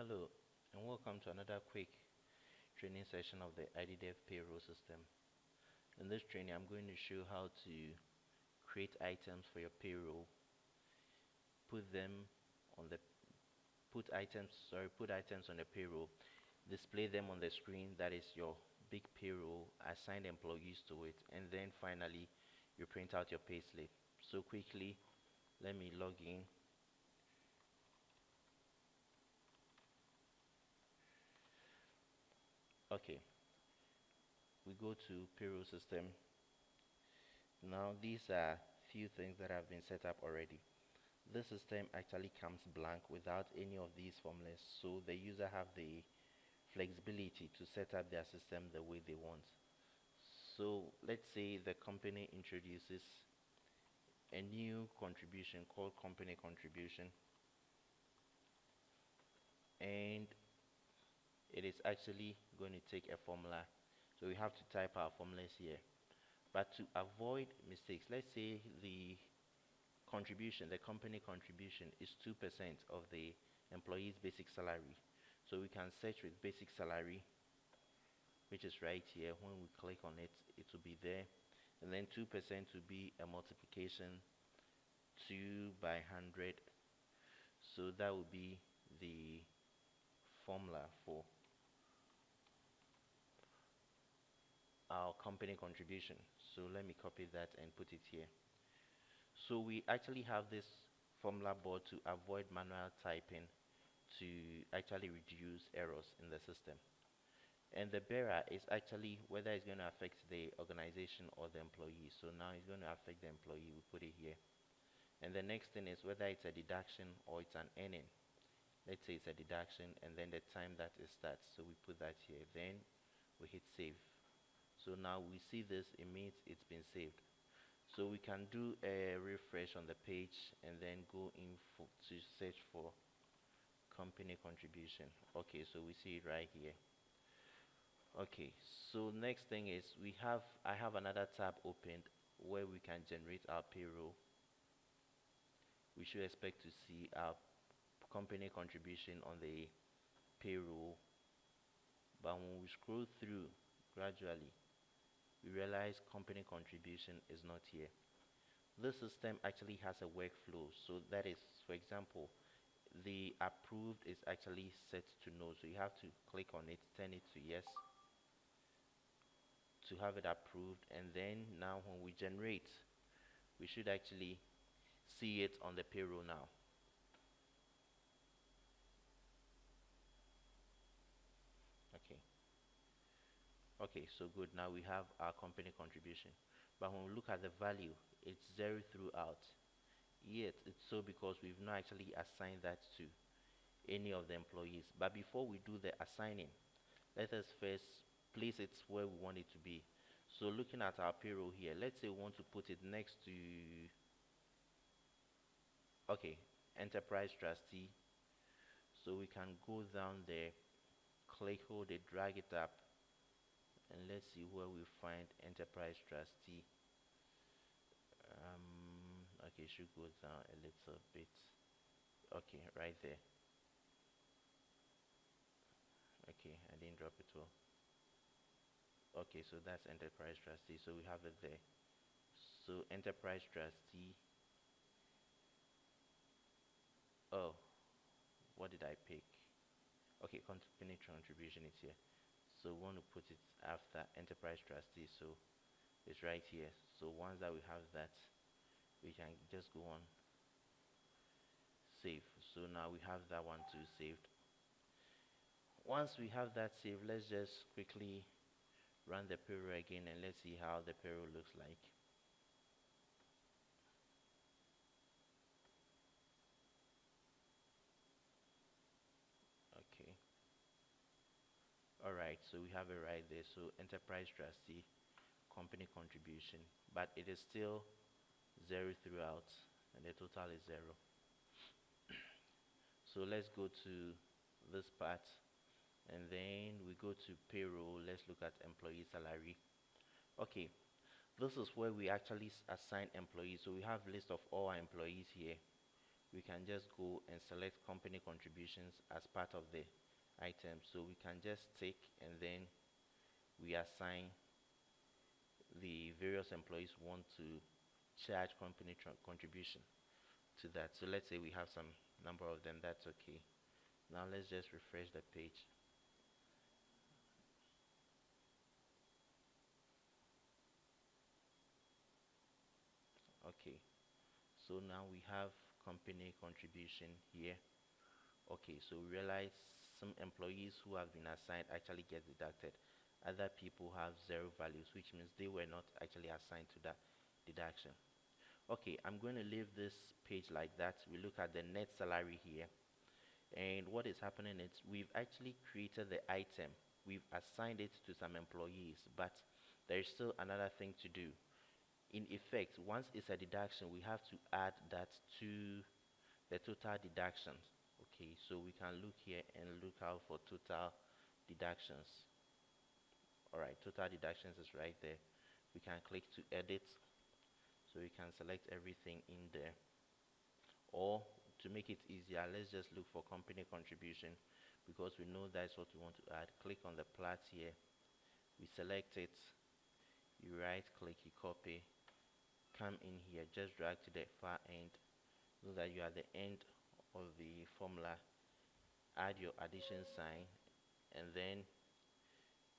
Hello, and welcome to another quick training session of the iDidev payroll system. In this training, I'm going to show how to create items for your payroll, put them on the put items on the payroll, display them on the screen, that is your big payroll, assign employees to it, and then finally you print out your payslip. So quickly, let me log in. Okay, we go to payroll system. Now these are few things that have been set up already. This system actually comes blank without any of these formulas, so the user have the flexibility to set up their system the way they want. So let's say the company introduces a new contribution called company contribution, and it is actually going to take a formula, so we have to type our formulas here. But to avoid mistakes, let's say the company contribution is 2% of the employee's basic salary. So we can search with basic salary, which is right here. When we click on it, it will be there. And then 2% will be a multiplication 2 by 100. So that would be the formula for our company contribution. So let me copy that and put it here. So we actually have this formula board to avoid manual typing, to actually reduce errors in the system. And the bearer is actually whether it's going to affect the organization or the employee. So now it's going to affect the employee. We put it here. And the next thing is whether it's a deduction or it's an earning. Let's say it's a deduction, and then the time that it starts. So we put that here. Then we hit save. So now we see this, it means it's been saved. So we can do a refresh on the page and then go in to search for company contribution. Okay, so we see it right here. Okay, so next thing is I have another tab opened where we can generate our payroll. We should expect to see our company contribution on the payroll, but when we scroll through gradually, we realize company contribution is not here. This system actually has a workflow, so that is, for example, the approved is actually set to no, so you have to click on it, turn it to yes to have it approved, and then now when we generate, we should actually see it on the payroll now. Okay, so good. Now we have our company contribution, but when we look at the value, it's 0 throughout. Yet it's so because we've not actually assigned that to any of the employees. But before we do the assigning, let us first place it where we want it to be. So looking at our payroll here, let's say we want to put it next to, okay, enterprise trustee. So we can go down there, click, hold it, drag it up, and let's see where we find enterprise trustee. Okay, should go down a little bit. Okay, right there. Okay, I didn't drop it well. Okay, so that's enterprise trustee, so we have it there. So enterprise trustee, oh, what did I pick? Okay, company contribution is here, so we want to put it after enterprise trustee, so it's right here. So once that we have that, we can just go on save. So now we have that one too saved. Once we have that saved, let's just quickly run the payroll again and let's see how the payroll looks like. Okay, all right, so we have it right there. So enterprise trustee, company contribution, but it is still 0 throughout, and the total is 0. So let's go to this part, and then we go to payroll. Let's look at employee salary. Okay, this is where we actually assign employees. So we have list of all our employees here. we can just go and select company contributions as part of the item. So we can just tick, and then we assign the various employees who want to charge company contribution to that. So let's say we have some number of them. That's okay. Now let's just refresh the page. Okay, so now we have company contribution here. Okay, so we realize some employees who have been assigned actually get deducted. Other people have zero values, which means they were not actually assigned to that deduction. Okay, I'm going to leave this page like that. We look at the net salary here. And what is happening is we've actually created the item. We've assigned it to some employees, but there is still another thing to do. In effect, once it's a deduction, we have to add that to the total deductions. Okay, so we can look here and look out for total deductions. Alright, total deductions is right there. We can click to edit, so we can select everything in there. Or to make it easier, let's just look for company contribution, because we know that's what we want to add. Click on the plot here, we select it, you right click, you copy, come in here, just drag to the far end, so that you are at the end of the formula, add your addition sign, and then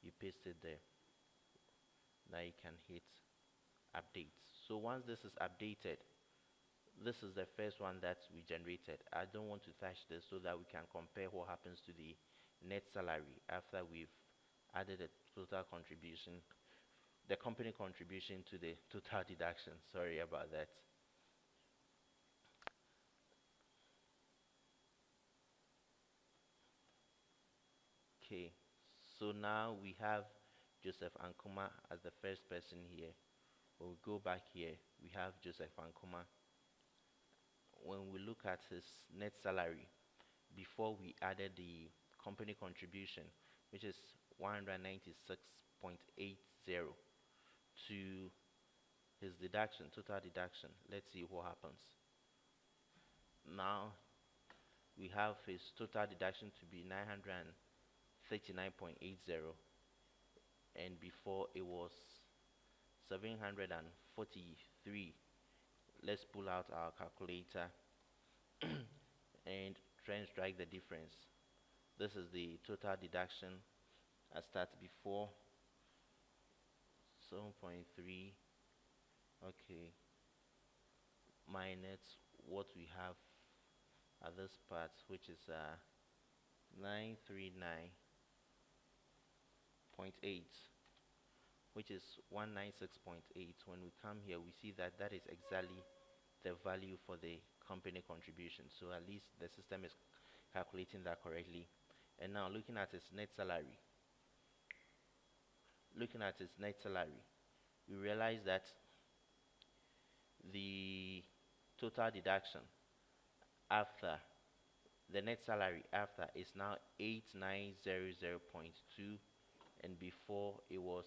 you paste it there. Now you can hit update. So once this is updated, this is the first one that we generated. I don't want to touch this, so that we can compare what happens to the net salary after we've added the total contribution, the company contribution, to the total deduction. Sorry about that. Okay, so now we have Joseph Ankuma as the first person here. When we go back here, we have Joseph Ankuma. When we look at his net salary, before we added the company contribution, which is 196.80, to his deduction, total deduction, let's see what happens. Now we have his total deduction to be 939.80, and before it was 743. Let's pull out our calculator and try and strike the difference. This is the total deduction as start before, 7.3, okay, minus what we have at this part, which is 939.8, which is 196.8. When we come here, we see that that is exactly the value for the company contribution. So at least the system is calculating that correctly. And now looking at its net salary, we realize that the total deduction after the net salary after is now 8900.2, and before it was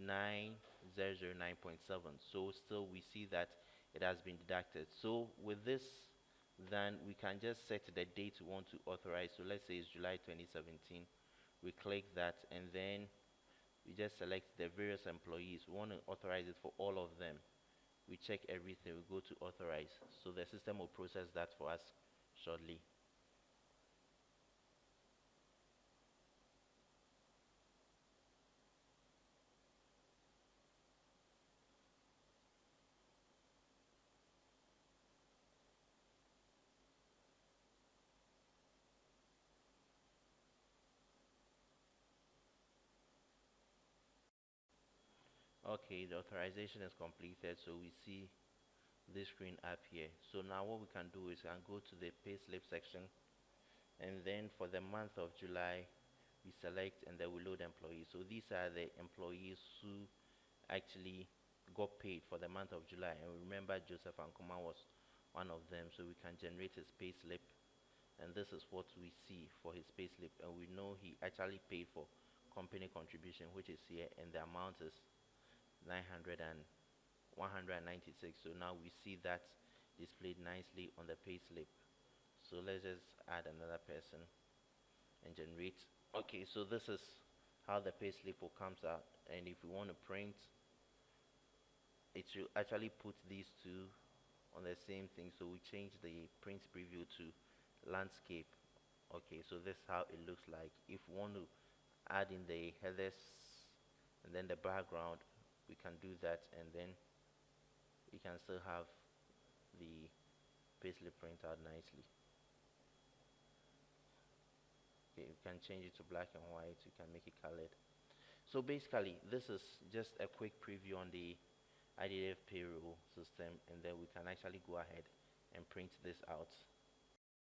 9009.7. So still we see that it has been deducted. So with this, then we can just set the date we want to authorize. So let's say it's July 2017. We click that, and then we just select the various employees. We want to authorize it for all of them. We check everything, we go to authorize. So the system will process that for us shortly. Okay, the authorization is completed, so we see this screen up here. So now what we can do is we can go to the payslip section, and then for the month of July, we select, and then we load employees. So these are the employees who actually got paid for the month of July. And remember, Joseph Ankuma was one of them, so we can generate his payslip, and this is what we see for his payslip, and we know he actually paid for company contribution, which is here, and the amount is 900 and 196. So now we see that displayed nicely on the payslip. So let's just add another person and generate. Okay, so this is how the payslip will comes out. And if we want to print, it will actually put these two on the same thing. So we change the print preview to landscape. Okay, so this is how it looks like. If we want to add in the headers and then the background, we can do that, and then we can still have the payslip print out nicely. Okay, you can change it to black and white, you can make it colored. So basically, this is just a quick preview on the iDidev payroll system, and then we can actually go ahead and print this out.